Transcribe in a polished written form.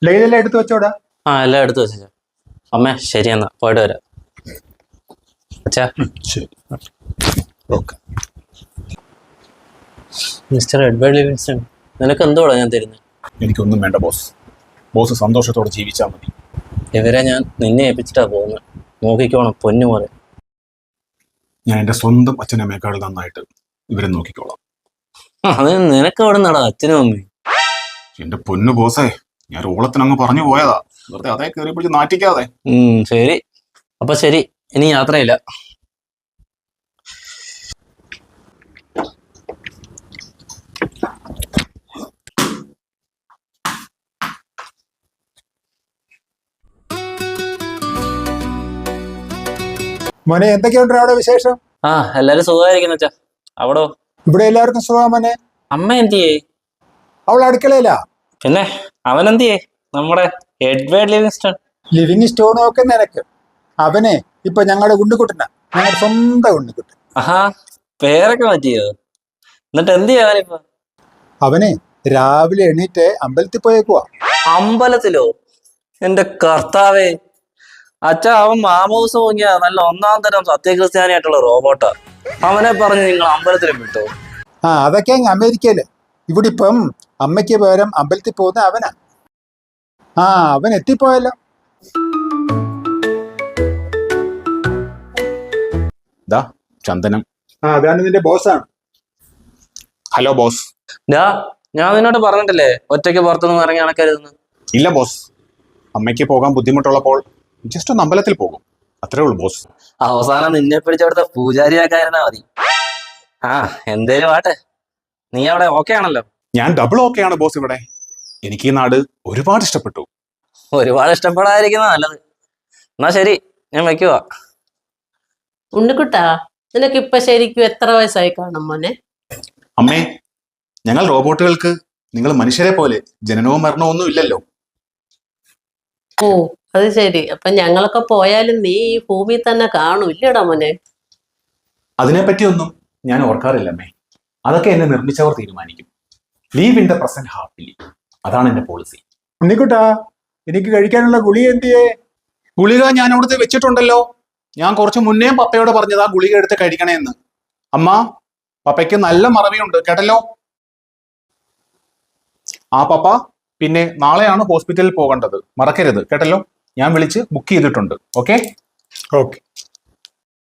ലൈനെല്ലാം എടുത്തു വെച്ചോടാ. ആ എല്ലാം എടുത്തു വെച്ചാ. അമ്മേ ശരി എന്നാ പോയിട്ട് വരാം. അച്ഛാ ശരി. ഓക്കെ. മിസ്റ്റർ എഡ്വേർഡ് ലിവിങ്സ്റ്റൺ, നിനക്ക് എന്തോടാ ഞാൻ തരുന്നത്? എനിക്കൊന്നും വേണ്ട ബോസ്. ബോസ് സന്തോഷത്തോടെ ജീവിച്ചാൽ മതി. ഇവരെ ഞാൻ നിന്നെ ഏൽപ്പിച്ചിട്ടാ പോകുന്നത്. നോക്കിക്കോണം പൊന്നു പോലെ. ഞാൻ എൻ്റെ സ്വന്തം അച്ഛനമ്മയെക്കാൾ നന്നായിട്ട് ഇവരെ നോക്കിക്കോളാം. അത് നിനക്ക് അവിടെ നടാ അച്ഛനും അമ്മയും. എന്റെ പൊന്നു ബോസേ, ഞാൻ ഓളത്തിനങ്ങ് പറഞ്ഞു പോയതാ. വെറുതെ അതേ കയറി പിടിച്ച് നാറ്റിക്കാതെ. ശരി, അപ്പൊ ശരി, ഇനി യാത്രയില്ല. മോനെ, എന്തൊക്കെയുണ്ട് അവിടെ വിശേഷം? ആ എല്ലാരും സുഖമായിരിക്കുന്നു അച്ഛാ. അവിടോ? ഇവിടെ എല്ലാവർക്കും സുഖം മോനെ. അമ്മ എന്തിയേ? അവൾ അടുക്കളയിലാ. പിന്നെ അവൻ എന്തിയേ? നമ്മുടെ എഡ്വേർഡ് ലിവിങ്സ്റ്റൺ. ലിവിങ് സ്റ്റോൺ ഒക്കെ നിനക്ക്. അവനെ ഇപ്പൊ ഞങ്ങളുടെ ഉണ്ണിക്കുട്ടനാ, ഞങ്ങളുടെ സ്വന്തം ഉണ്ണിക്കുട്ടൻ. ആഹാ, പേരൊക്കെ മാറ്റിയോ? എന്നിട്ട് എന്ത് ചെയ്യാനിപ്പോ? അവനെ രാവിലെ എണീറ്റ് അമ്പലത്തിൽ പോയേക്കുവാ. അമ്പലത്തിലോ? എന്റെ കർത്താവേ, അച്ഛാ അവൻ മാമോസ് പോങ്ങിയ നല്ല ഒന്നാം തരം സത്യക്രിസ്ത്യാനിയായിട്ടുള്ള റോബോട്ടാ. അവനെ പറഞ്ഞ് നിങ്ങൾ അമ്പലത്തിലും വിട്ടോ? അതൊക്കെ അങ്ങ് അമേരിക്കയില്. ഇവിടെ ഇപ്പം അമ്മയ്ക്ക് പകരം അമ്പലത്തിൽ പോകുന്ന അവനാ. അവൻ എത്തിപ്പോയല്ലോ. ചന്ദനം. അതാണ് നിന്റെ ബോസാണ്. Hello boss. ഞാൻ നിന്നോട് പറഞ്ഞിട്ടില്ലേ ഒറ്റയ്ക്ക് പുറത്തുനിന്ന് ഇറങ്ങി നടക്കരുതെന്ന്? ഇല്ല ബോസ്, അമ്മയ്ക്ക് പോകാൻ ബുദ്ധിമുട്ടുള്ളപ്പോൾ ജസ്റ്റ് ഒന്ന് അമ്പലത്തിൽ പോകും, അത്രേ ഉള്ളൂ ബോസ്. അവസാനം നിന്നെ പിടിച്ചവിടുത്തെ പൂജാരിയാക്കായിരുന്നാ മതി. എന്തേലും ആട്ടെ, നീ അവിടെ ഓക്കെ ആണല്ലോ? ഞാൻ ഡബിൾ ഓക്കെ ആണ് ബോസ്. ഇവിടെ എനിക്ക് ഈ നാട് ഒരുപാട് ഇഷ്ടപ്പെട്ടു. ഒരുപാട് ഇഷ്ടപ്പെടാതിരിക്കുന്ന നല്ലത്. എന്നാ ശരി, ഞാൻ വെക്കുവാ. ഉണ്ണിക്കുട്ടാ, നിനക്ക് ഇപ്പൊ ശരിക്കും എത്ര വയസ്സായി കാണും മോനെ? അമ്മേ, ഞങ്ങൾ റോബോട്ടുകൾക്ക് നിങ്ങൾ മനുഷ്യരെ പോലെ ജനനവും മരണവും ഒന്നും ഇല്ലല്ലോ. ഓ, അത് ശരി. അപ്പൊ ഞങ്ങളൊക്കെ പോയാലും നീ ഈ ഭൂമിയിൽ തന്നെ കാണും, ഇല്ലടാ മോനെ? അതിനെപ്പറ്റിയൊന്നും ഞാൻ ഓർക്കാറില്ല അമ്മേ. അതൊക്കെ എന്നെ നിർമ്മിച്ചവർ തീരുമാനിക്കും. Leave in the present happily, അതാണ് എന്റെ പോളിസി. ഉണ്ണിക്കുട്ടാ, എനിക്ക് കഴിക്കാനുള്ള ഗുളിക എന്തിയേ? ഗുളിക ഞാൻ അവിടുത്തെ വെച്ചിട്ടുണ്ടല്ലോ. ഞാൻ കുറച്ച് മുന്നേ പപ്പയോട് പറഞ്ഞതാ ഗുളിക എടുത്ത് കഴിക്കണേ എന്ന്. അമ്മ, പപ്പയ്ക്ക് നല്ല മറവിയുണ്ട് കേട്ടല്ലോ. പപ്പ, പിന്നെ നാളെയാണ് ഹോസ്പിറ്റലിൽ പോകേണ്ടത്, മറക്കരുത് കേട്ടല്ലോ. ഞാൻ വിളിച്ച് ബുക്ക് ചെയ്തിട്ടുണ്ട്. ഓക്കെ? ഓക്കെ.